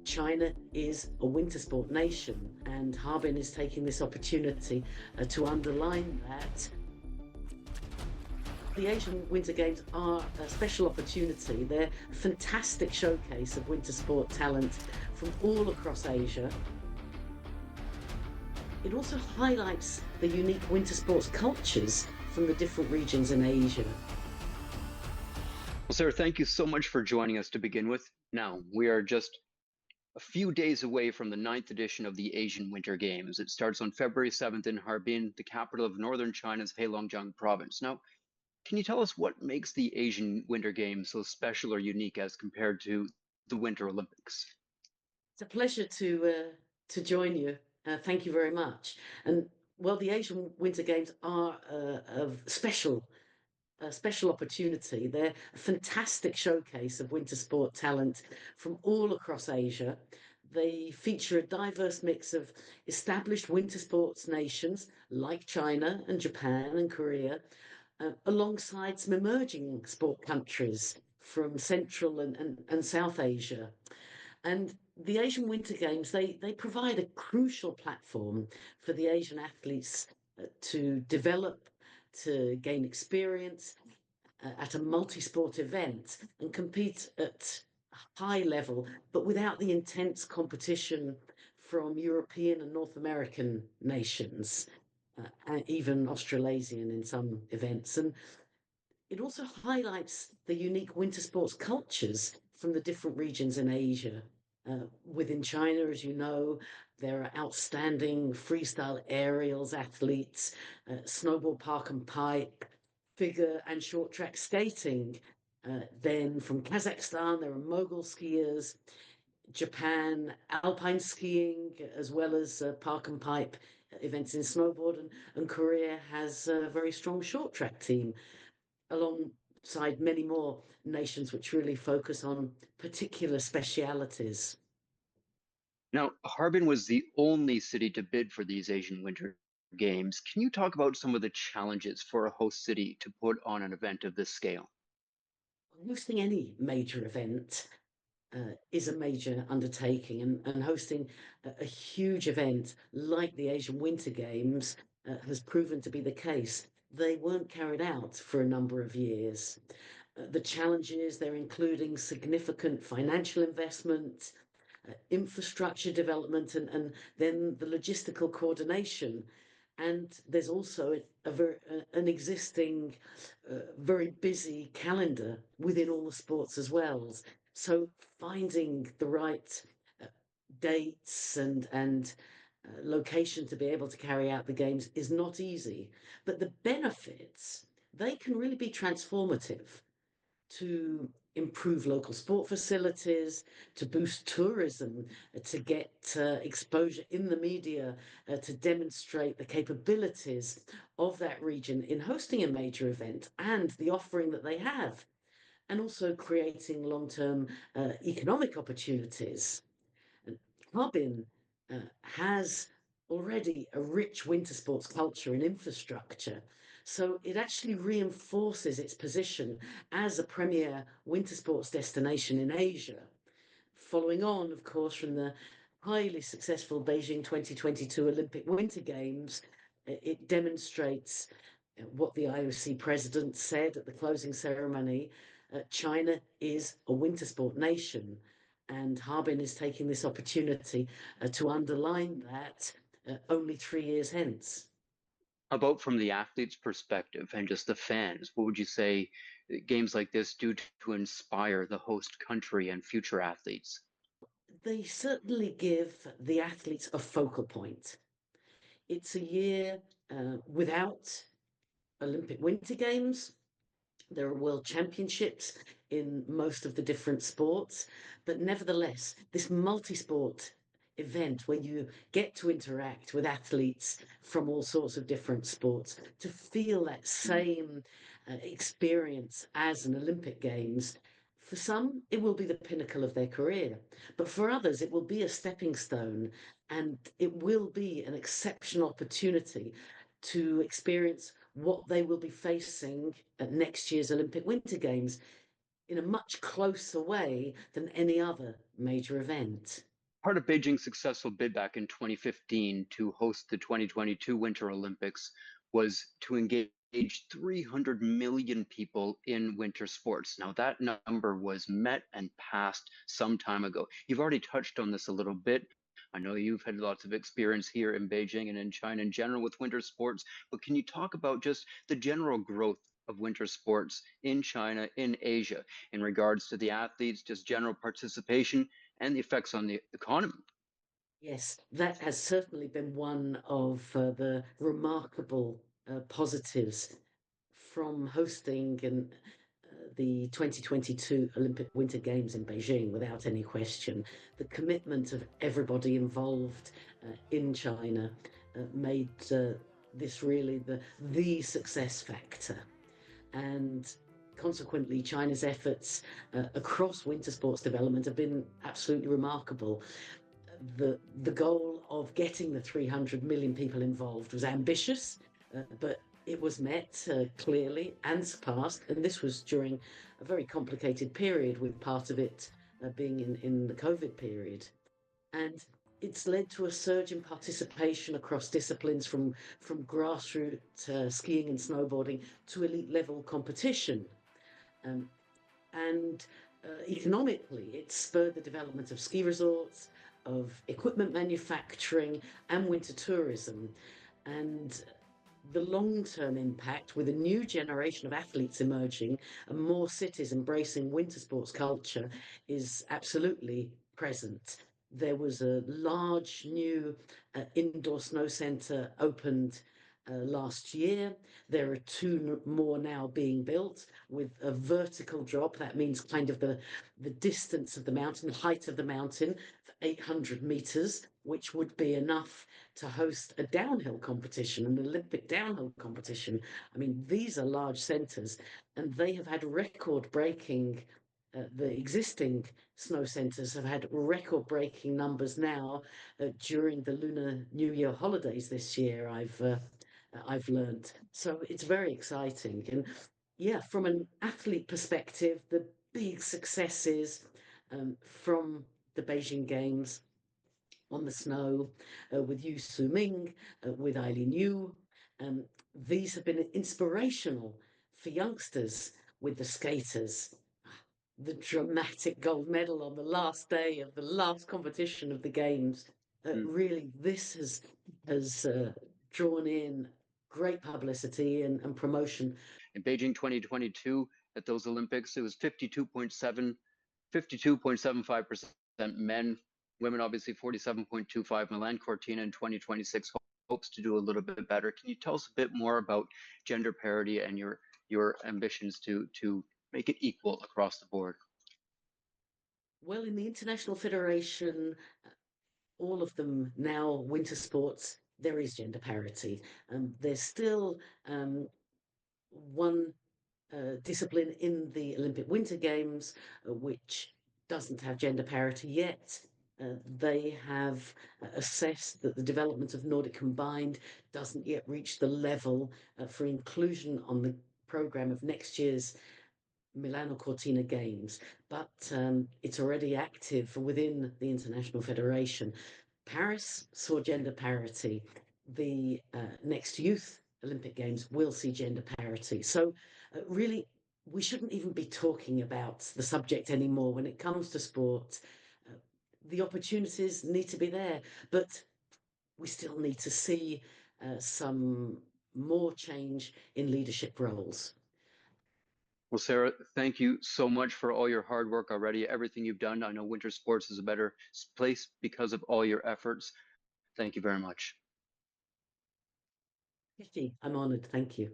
China is a winter sport nation, and Harbin is taking this opportunity to underline that. The Asian Winter Games are a special opportunity. They're a fantastic showcase of winter sport talent from all across Asia. It also highlights the unique winter sports cultures from the different regions in Asia. Well, sir, thank you so much for joining us to begin with. Now, we are just a few days away from the 9th edition of the Asian Winter Games. It starts on February 7th in Harbin, the capital of northern China's Heilongjiang province. Now, can you tell us what makes the Asian Winter Games so special or unique as compared to the Winter Olympics? It's a pleasure to join you. Thank you very much. And well, the Asian Winter Games are a special opportunity. They're a fantastic showcase of winter sport talent from all across Asia. They feature a diverse mix of established winter sports nations like China and Japan and Korea, alongside some emerging sport countries from Central and South Asia. And the Asian Winter Games, they provide a crucial platform for the Asian athletes to develop, to gain experience at a multi-sport event and compete at a high level, but without the intense competition from European and North American nations, and even Australasian in some events. And it also highlights the unique winter sports cultures from the different regions in Asia. Within China, as you know, there are outstanding freestyle aerials athletes, snowboard park and pipe, figure and short track skating. Then from Kazakhstan, there are mogul skiers, Japan, alpine skiing, as well as park and pipe events in snowboard. And Korea has a very strong short track team, alongside many more nations which really focus on particular specialities. Now, Harbin was the only city to bid for these Asian Winter Games. Can you talk about some of the challenges for a host city to put on an event of this scale? Hosting any major event is a major undertaking, and hosting a huge event like the Asian Winter Games has proven to be the case. They weren't carried out for a number of years. The challenges, they're including significant financial investment, infrastructure development, and then the logistical coordination. And there's also an existing very busy calendar within all the sports as well. So finding the right uh, dates and location to be able to carry out the games is not easy. But the benefits, they can really be transformative to improve local sport facilities, to boost tourism, to get exposure in the media, to demonstrate the capabilities of that region in hosting a major event and the offering that they have, and also creating long-term economic opportunities. And Harbin has already a rich winter sports culture and infrastructure. So it actually reinforces its position as a premier winter sports destination in Asia, following on, of course, from the highly successful Beijing 2022 Olympic Winter Games. It demonstrates what the IOC president said at the closing ceremony. China is a winter sport nation, and Harbin is taking this opportunity to underline that only 3 years hence. How about from the athlete's perspective and just the fans? What would you say games like this do to inspire the host country and future athletes? They certainly give the athletes a focal point. It's a year without Olympic Winter Games. There are world championships in most of the different sports, but nevertheless, this multi sport event where you get to interact with athletes from all sorts of different sports to feel that same experience as an Olympic Games. For some, it will be the pinnacle of their career, but for others, it will be a stepping stone, and it will be an exceptional opportunity to experience what they will be facing at next year's Olympic Winter Games in a much closer way than any other major event. Part of Beijing's successful bid back in 2015 to host the 2022 Winter Olympics was to engage 300 million people in winter sports. Now, that number was met and passed some time ago. You've already touched on this a little bit. I know you've had lots of experience here in Beijing and in China in general with winter sports, but can you talk about just the general growth of winter sports in China, in Asia, in regards to the athletes, just general participation and the effects on the economy? Yes, that has certainly been one of the remarkable positives from hosting the 2022 Olympic Winter Games in Beijing, without any question. The commitment of everybody involved in China made this really the success factor. And consequently, China's efforts across winter sports development have been absolutely remarkable. The goal of getting the 300 million people involved was ambitious, but it was met clearly and surpassed. And this was during a very complicated period, with part of it being in the COVID period. And it's led to a surge in participation across disciplines, from grassroots skiing and snowboarding to elite level competition. Um, and economically, it spurred the development of ski resorts, of equipment manufacturing, and winter tourism. And the long-term impact, with a new generation of athletes emerging and more cities embracing winter sports culture, is absolutely present. There was a large new indoor snow centre opened last year. There are two more now being built with a vertical drop. That means kind of the distance of the mountain, the height of the mountain, for 800 meters, which would be enough to host a downhill competition, an Olympic downhill competition. I mean, these are large centres, and they have had record breaking. The existing snow centres have had record breaking numbers now during the Lunar New Year holidays this year. I've learned. So it's very exciting. And yeah, from an athlete perspective, the big successes from the Beijing Games on the snow with Yu Su-ming, with Eileen Yu. These have been inspirational for youngsters with the skaters. The dramatic gold medal on the last day of the last competition of the games. Mm. Really, this has drawn in great publicity and promotion. In Beijing 2022, at those Olympics, it was 52.75% men. Women, obviously 47.25. Milan Cortina in 2026 hopes to do a little bit better. Can you tell us a bit more about gender parity and your ambitions to make it equal across the board? Well, in the International Federation, all of them now, winter sports, there is gender parity. There's still one discipline in the Olympic Winter Games which doesn't have gender parity yet. They have assessed that the development of Nordic combined doesn't yet reach the level for inclusion on the programme of next year's Milano Cortina Games, but it's already active within the International Federation. Paris saw gender parity. The next Youth Olympic Games will see gender parity. So, really, we shouldn't even be talking about the subject anymore when it comes to sport. Uh, the opportunities need to be there, but we still need to see some more change in leadership roles. Well, Sarah, thank you so much for all your hard work already, everything you've done. I know winter sports is a better place because of all your efforts. Thank you very much. I'm honored. Thank you.